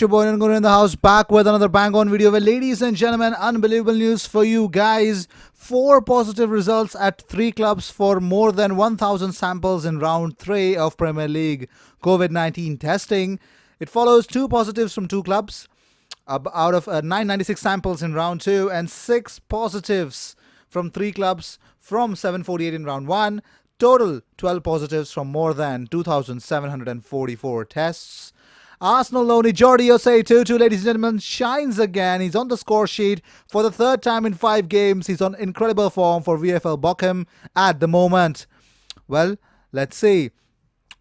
Your boy Nangor in the house, back with another bang on video where, ladies and gentlemen, unbelievable news for you guys. Four positive results at three clubs for more than 1,000 samples in round three of Premier League COVID 19 testing. It follows two positives from two clubs out of 996 samples in round two and six positives from three clubs from 748 in round one. Total 12 positives from more than 2,744 tests. Arsenal loanee Jordi Osei 2-2, ladies and gentlemen, shines again. He's on the score sheet for the third time in 5 games. He's on incredible form for VFL Bochum at the moment. Well, let's see.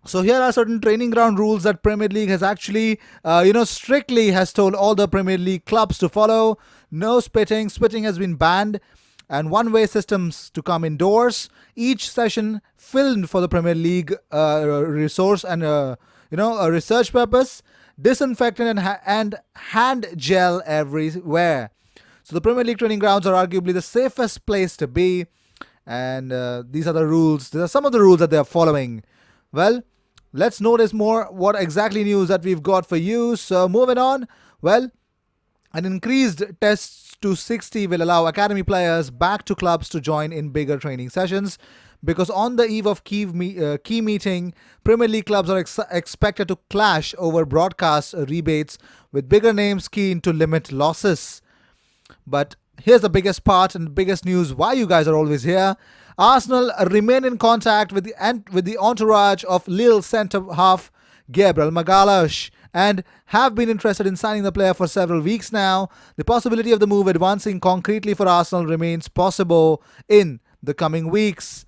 So here are certain training ground rules that Premier League has actually, strictly has told all the Premier League clubs to follow. No spitting. Spitting has been banned. And one-way systems to come indoors. Each session filmed for the Premier League resource and a research purpose. Disinfectant and hand gel everywhere. So the Premier League training grounds are arguably the safest place to be. And these are the rules. These are some of the rules that they are following. Well, let's notice more what exactly news that we've got for you. So moving on. Well, an increased tests to 60 will allow academy players back to clubs to join in bigger training sessions. Because on the eve of key meeting, Premier League clubs are expected to clash over broadcast rebates, with bigger names keen to limit losses. But here's the biggest part and biggest news why you guys are always here. Arsenal remain in contact with the entourage of Lille centre half Gabriel Magalhaes and have been interested in signing the player for several weeks now. The possibility of the move advancing concretely for Arsenal remains possible in the coming weeks.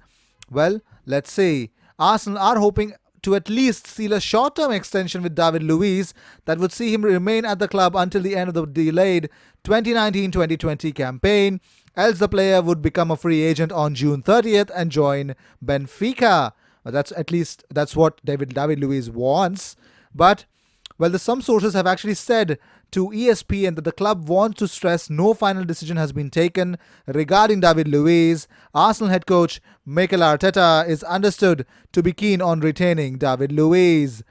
Well, let's see. Arsenal are hoping to at least seal a short-term extension with David Luiz that would see him remain at the club until the end of the delayed 2019-2020 campaign. Else the player would become a free agent on June 30th and join Benfica. That's what David Luiz wants. But some sources have actually said to ESPN that the club wants to stress no final decision has been taken regarding David Luiz. Arsenal head coach Mikel Arteta is understood to be keen on retaining David Luiz.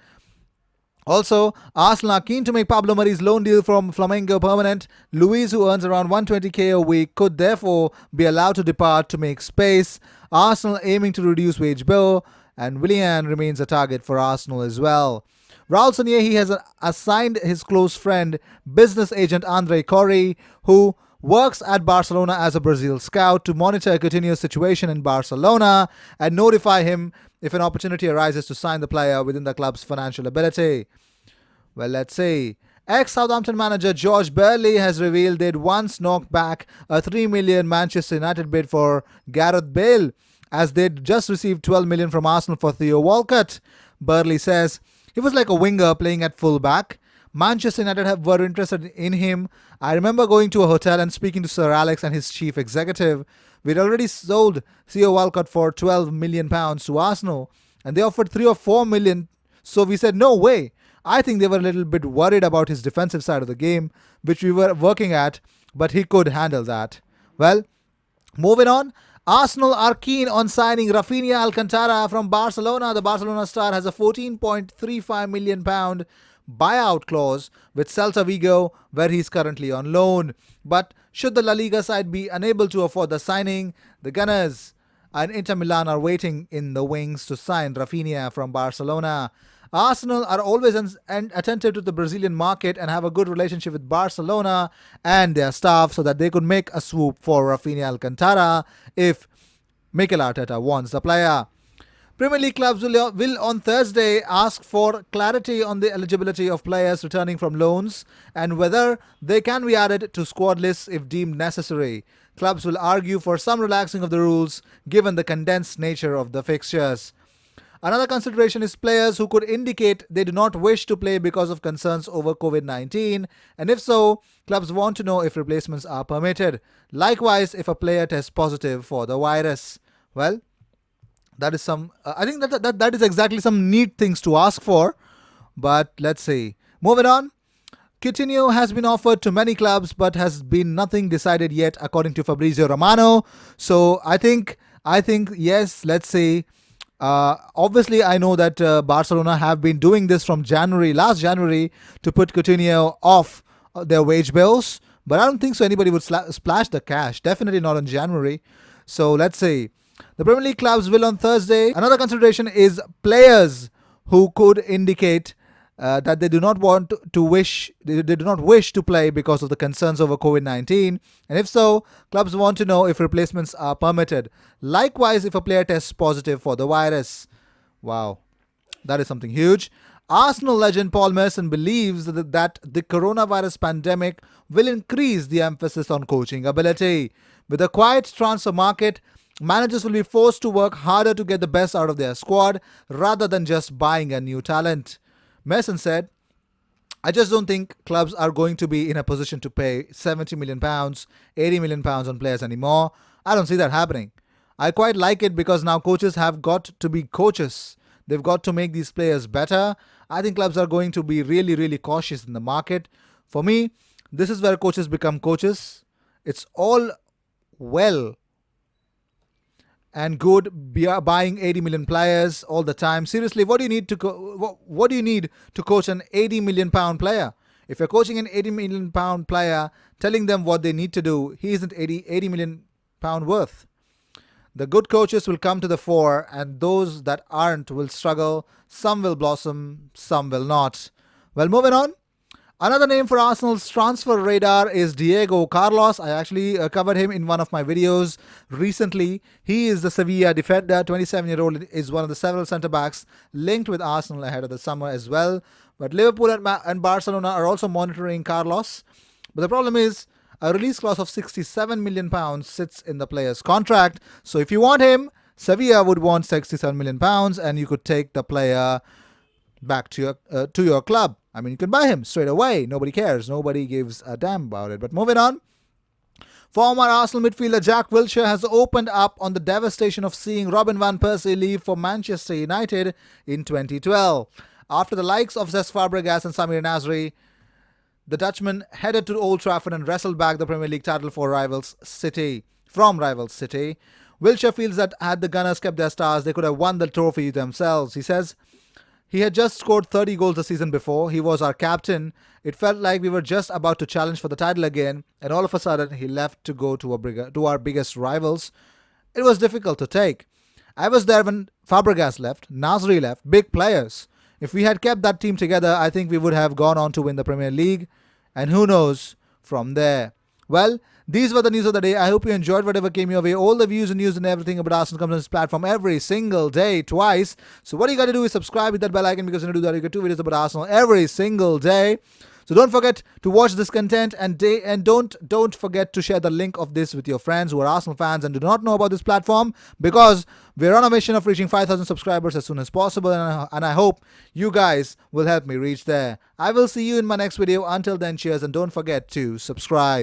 Also, Arsenal are keen to make Pablo Mari's loan deal from Flamengo permanent. Luiz, who earns around 120k a week, could therefore be allowed to depart to make space. Arsenal aiming to reduce wage bill, and Willian remains a target for Arsenal as well. Raul Sanllehi has assigned his close friend, business agent Andre Corey, who works at Barcelona as a Brazil scout, to monitor Coutinho's situation in Barcelona and notify him if an opportunity arises to sign the player within the club's financial ability. Well, let's see. Ex-Southampton manager George Burley has revealed they'd once knocked back a $3 million Manchester United bid for Gareth Bale, as they'd just received $12 million from Arsenal for Theo Walcott. Burley says he was like a winger playing at full-back. Manchester United were interested in him. I remember going to a hotel and speaking to Sir Alex and his chief executive. We'd already sold Theo Walcott for £12 million to Arsenal, and they offered 3 or 4 million. So we said, no way. I think they were a little bit worried about his defensive side of the game, which we were working at, but he could handle that. Well, moving on. Arsenal are keen on signing Rafinha Alcantara from Barcelona. The Barcelona star has a £14.35 million buyout clause with Celta Vigo, where he's currently on loan. But should the La Liga side be unable to afford the signing, the Gunners and Inter Milan are waiting in the wings to sign Rafinha from Barcelona. Arsenal are always attentive to the Brazilian market and have a good relationship with Barcelona and their staff so that they could make a swoop for Rafinha Alcantara if Mikel Arteta wants the player. Premier League clubs will on Thursday ask for clarity on the eligibility of players returning from loans and whether they can be added to squad lists if deemed necessary. Clubs will argue for some relaxing of the rules given the condensed nature of the fixtures. Another consideration is players who could indicate they do not wish to play because of concerns over COVID-19, and if so, clubs want to know if replacements are permitted. Likewise, if a player tests positive for the virus. Well, that is I think that is exactly some neat things to ask for, but let's see. Moving on. Coutinho has been offered to many clubs, but has been nothing decided yet, according to Fabrizio Romano. So I think yes, let's see. Obviously, I know that Barcelona have been doing this from last January, to put Coutinho off their wage bills. But I don't think so anybody would splash the cash. Definitely not in January. So let's see. The Premier League clubs will on Thursday. Another consideration is players who could indicate that they do not wish to play because of the concerns over COVID-19, and if so, clubs want to know if replacements are permitted. Likewise, if a player tests positive for the virus. Wow, that is something huge. Arsenal legend Paul Merson believes that the coronavirus pandemic will increase the emphasis on coaching ability. With a quiet transfer market, managers will be forced to work harder to get the best out of their squad rather than just buying a new talent. Mason said, I just don't think clubs are going to be in a position to pay £70 million, £80 million on players anymore. I don't see that happening. I quite like it because now coaches have got to be coaches. They've got to make these players better. I think clubs are going to be really, really cautious in the market. For me, this is where coaches become coaches. It's all well and good buying 80 million players all the time. Seriously, what do you need to what do you need to coach an 80 million pound player? If you're coaching an 80 million pound player, telling them what they need to do, he isn't 80 million pound worth. The good coaches will come to the fore, and those that aren't will struggle. Some will blossom, some will not. Well, moving on. Another name for Arsenal's transfer radar is Diego Carlos. I actually covered him in one of my videos recently. He is the Sevilla defender. 27-year-old is one of the several centre-backs linked with Arsenal ahead of the summer as well. But Liverpool and Barcelona are also monitoring Carlos. But the problem is, a release clause of £67 million sits in the player's contract. So if you want him, Sevilla would want £67 million, and you could take the player back to your club. I mean, you can buy him straight away. Nobody cares. Nobody gives a damn about it. But moving on. Former Arsenal midfielder Jack Wilshere has opened up on the devastation of seeing Robin van Persie leave for Manchester United in 2012. After the likes of Cesc Fabregas and Samir Nasri, the Dutchman headed to Old Trafford and wrestled back the Premier League title from rivals City. Wilshere feels that had the Gunners kept their stars, they could have won the trophy themselves. He says, he had just scored 30 goals the season before. He was our captain. It felt like we were just about to challenge for the title again, and all of a sudden he left to go to our biggest rivals. It was difficult to take. I was there when Fabregas left, Nasri left, big players. If we had kept that team together, I think we would have gone on to win the Premier League, and who knows from there. Well, these were the news of the day. I hope you enjoyed whatever came your way. All the views and news and everything about Arsenal comes on this platform every single day, twice. So what you got to do is subscribe, hit that bell icon, because when you do that, you get 2 videos about Arsenal every single day. So don't forget to watch this content, and don't forget to share the link of this with your friends who are Arsenal fans and do not know about this platform, because we're on a mission of reaching 5,000 subscribers as soon as possible, and I hope you guys will help me reach there. I will see you in my next video. Until then, cheers, and don't forget to subscribe.